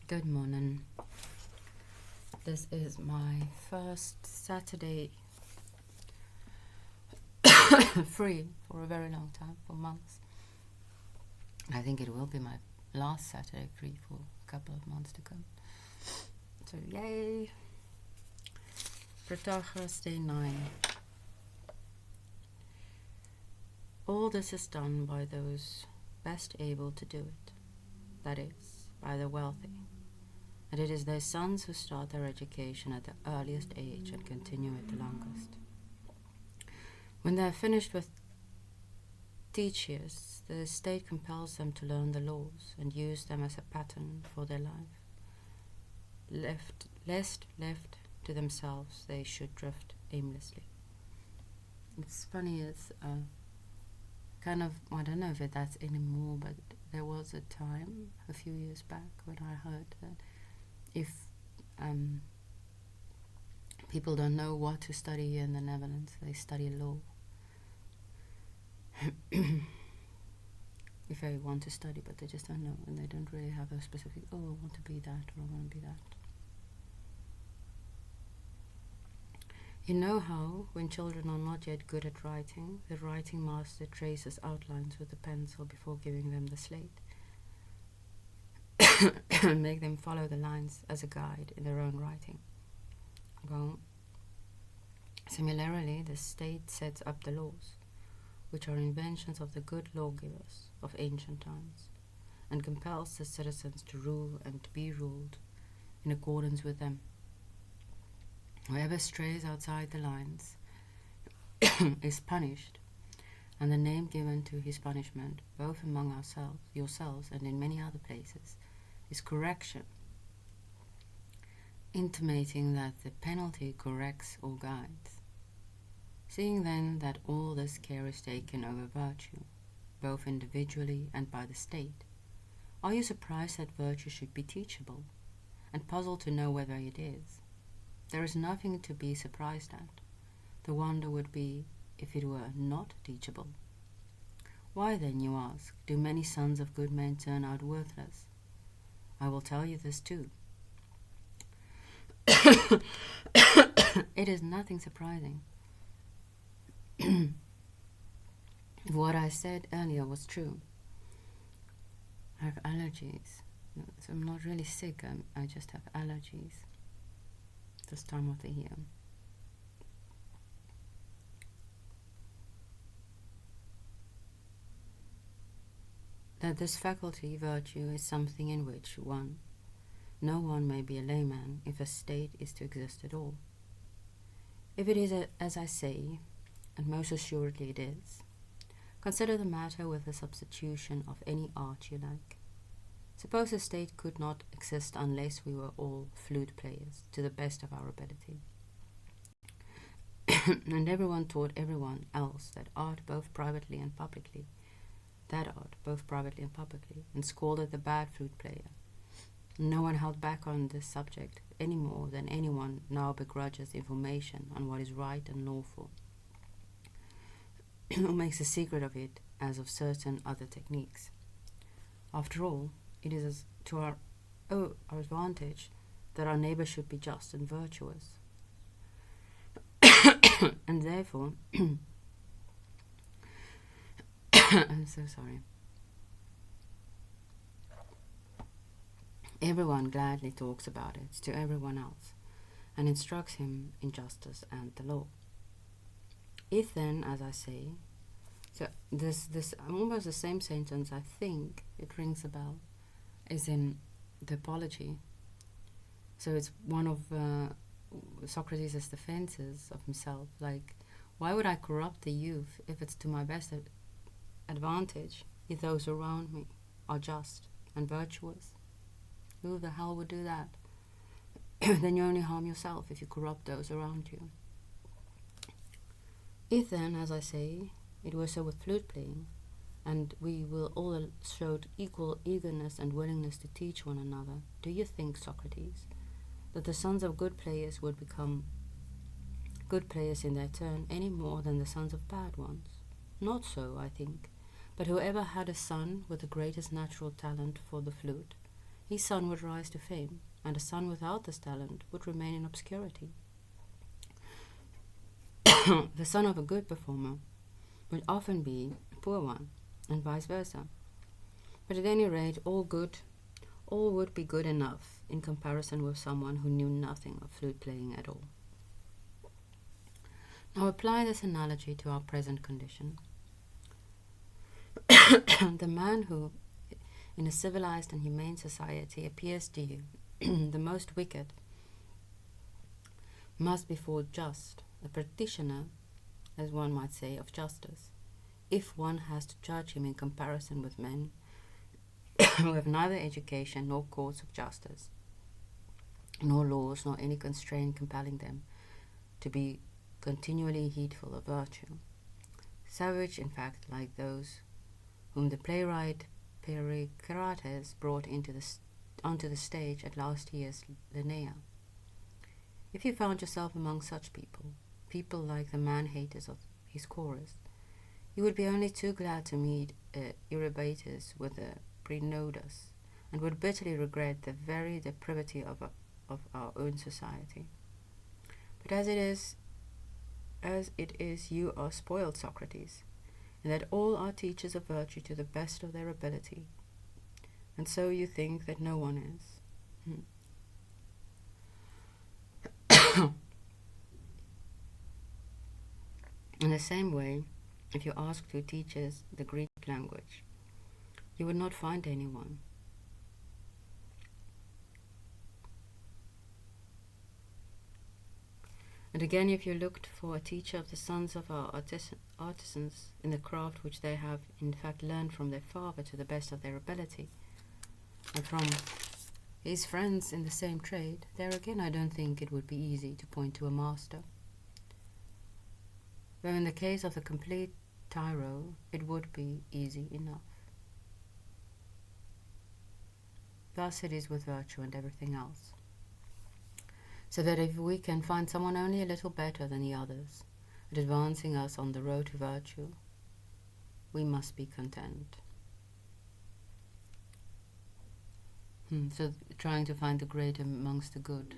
Good morning. This is my first Saturday free for a very long time, for months. I think it will be my last Saturday free for a couple of months to come. So yay! Protagoras, day 9. All this is done by those best able to do it, that is, by the wealthy. And it is their sons who start their education at the earliest age and continue it the longest. When they are finished with teachers, the state compels them to learn the laws and use them as a pattern for their life. Lest left to themselves, they should drift aimlessly. It's funny, it's kind of, I don't know if that's anymore, but there was a time, a few years back, when I heard that if people don't know what to study in the Netherlands, they study law. If they want to study, but they just don't know, and they don't really have a specific, I want to be that, or I want to be that. You know how, when children are not yet good at writing, the writing master traces outlines with a pencil before giving them the slate, and make them follow the lines as a guide in their own writing. Well, similarly, the state sets up the laws, which are inventions of the good lawgivers of ancient times, and compels the citizens to rule and to be ruled in accordance with them. Whoever strays outside the lines is punished, and the name given to his punishment, both among yourselves and in many other places, is correction, intimating that the penalty corrects or guides. Seeing then that all this care is taken over virtue, both individually and by the state, are you surprised that virtue should be teachable, and puzzled to know whether it is? There is nothing to be surprised at. The wonder would be if it were not teachable. Why then, you ask, do many sons of good men turn out worthless? I will tell you this too. It is nothing surprising. If what I said earlier was true. I have allergies. So I'm not really sick, I just have allergies this time of the year. That this faculty, virtue, is something in which no one may be a layman if a state is to exist at all. If it is as I say, and most assuredly it is, consider the matter with the substitution of any art you like. Suppose a state could not exist unless we were all flute players, to the best of our ability. And everyone taught everyone else that art both privately and publicly, and scolded the bad flute player. No one held back on this subject any more than anyone now begrudges information on what is right and lawful, or makes a secret of it as of certain other techniques. After all, it is to our advantage that our neighbor should be just and virtuous. And therefore, I'm so sorry. Everyone gladly talks about it to everyone else, and instructs him in justice and the law. If then, as I say, so this almost the same sentence, I think it rings a bell, is in the Apology. So it's one of Socrates' defenses of himself, like, why would I corrupt the youth if it's to my best advantage if those around me are just and virtuous? Who the hell would do that? Then you only harm yourself if you corrupt those around you. If then, as I say, it were so with flute playing, and we will all showed equal eagerness and willingness to teach one another, do you think, Socrates, that the sons of good players would become good players in their turn any more than the sons of bad ones? Not so, I think, but whoever had a son with the greatest natural talent for the flute, his son would rise to fame, and a son without this talent would remain in obscurity. The son of a good performer would often be a poor one, and vice versa. But at any rate, all would be good enough in comparison with someone who knew nothing of flute playing at all. Now apply this analogy to our present condition. The man who, in a civilized and humane society, appears to you the most wicked must be thought just, a practitioner, as one might say, of justice, if one has to judge him in comparison with men who have neither education nor courts of justice, nor laws, nor any constraint compelling them to be continually heedful of virtue. Savage, in fact, like those whom the playwright Protagoras brought onto the stage at last year's Linnaea. If you found yourself among such people like the man-haters of his chorus, you would be only too glad to meet Eurybates with a Prenodas, and would bitterly regret the very depravity of our own society. But as it is, you are spoiled, Socrates, and that all are teachers of virtue to the best of their ability, and so you think that no one is. In the same way, if you ask two teachers the Greek language, you would not find anyone. And again, if you looked for a teacher of the sons of our artisans in the craft which they have in fact learned from their father to the best of their ability, and from his friends in the same trade, there again I don't think it would be easy to point to a master. Though in the case of the complete tyro, it would be easy enough. Thus it is with virtue and everything else. So that if we can find someone only a little better than the others at advancing us on the road to virtue, we must be content. So trying to find the great amongst the good.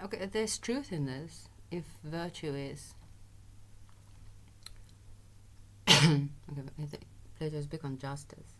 Okay, there's truth in this. If virtue is... Plato is big on justice.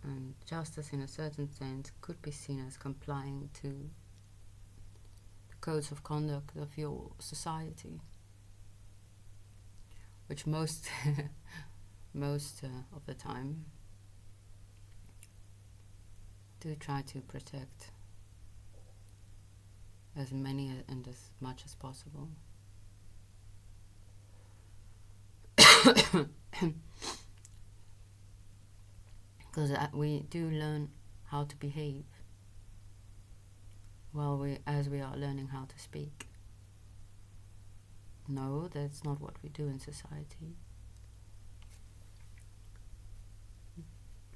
And justice, in a certain sense, could be seen as complying to the codes of conduct of your society, which most of the time do try to protect as many and as much as possible. Because we do learn how to behave as we are learning how to speak. No, that's not what we do in society.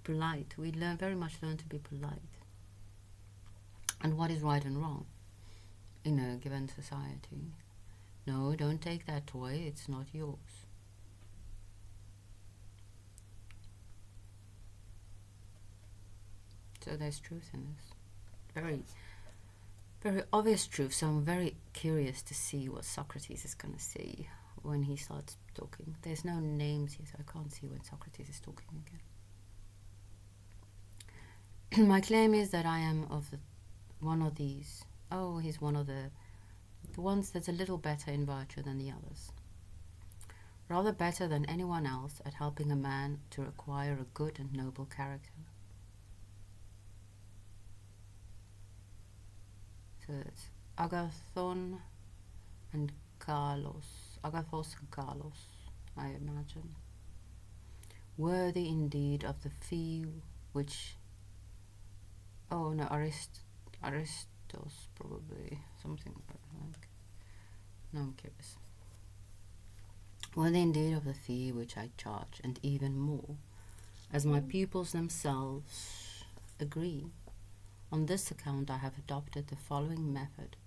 Polite. We very much learn to be polite. And what is right and wrong in a given society? No, don't take that toy, it's not yours. So there's truth in this. Very, very obvious truth. So I'm very curious to see what Socrates is going to say when he starts talking. There's no names here, so I can't see when Socrates is talking again. My claim is that I am of one of these. Oh, he's one of the ones that's a little better in virtue than the others. Rather better than anyone else at helping a man to acquire a good and noble character. So it's ἀγαθόν and ἀγαθός and καλός, I imagine. Worthy indeed of the fee which... Oh no, Aristos probably, something like... No, I'm curious. Worthy indeed of the fee which I charge, and even more, as my pupils themselves agree. On this account I have adopted the following method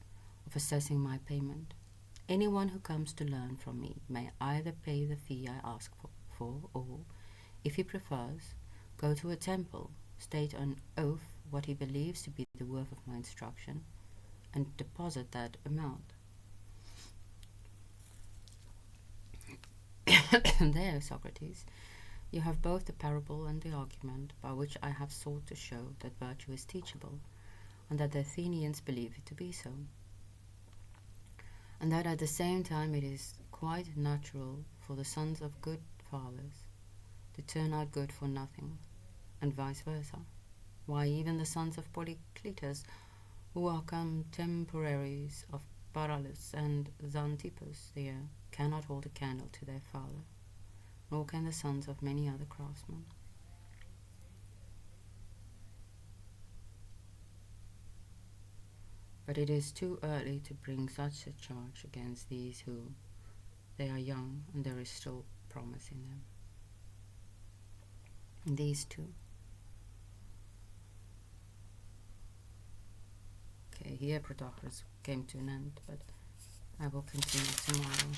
of assessing my payment. Anyone who comes to learn from me may either pay the fee I ask for, or, if he prefers, go to a temple, state on oath what he believes to be the worth of my instruction, and deposit that amount. There, Socrates, you have both the parable and the argument by which I have sought to show that virtue is teachable, and that the Athenians believe it to be so, and that at the same time it is quite natural for the sons of good fathers to turn out good for nothing, and vice versa. Why, even the sons of Polycletus, who are contemporaries of Paralus and Xanthippus there, cannot hold a candle to their father, nor can the sons of many other craftsmen. But it is too early to bring such a charge against these who, they are young, and there is still promise in them. And these two. Okay, here Protagoras came to an end, but I will continue tomorrow.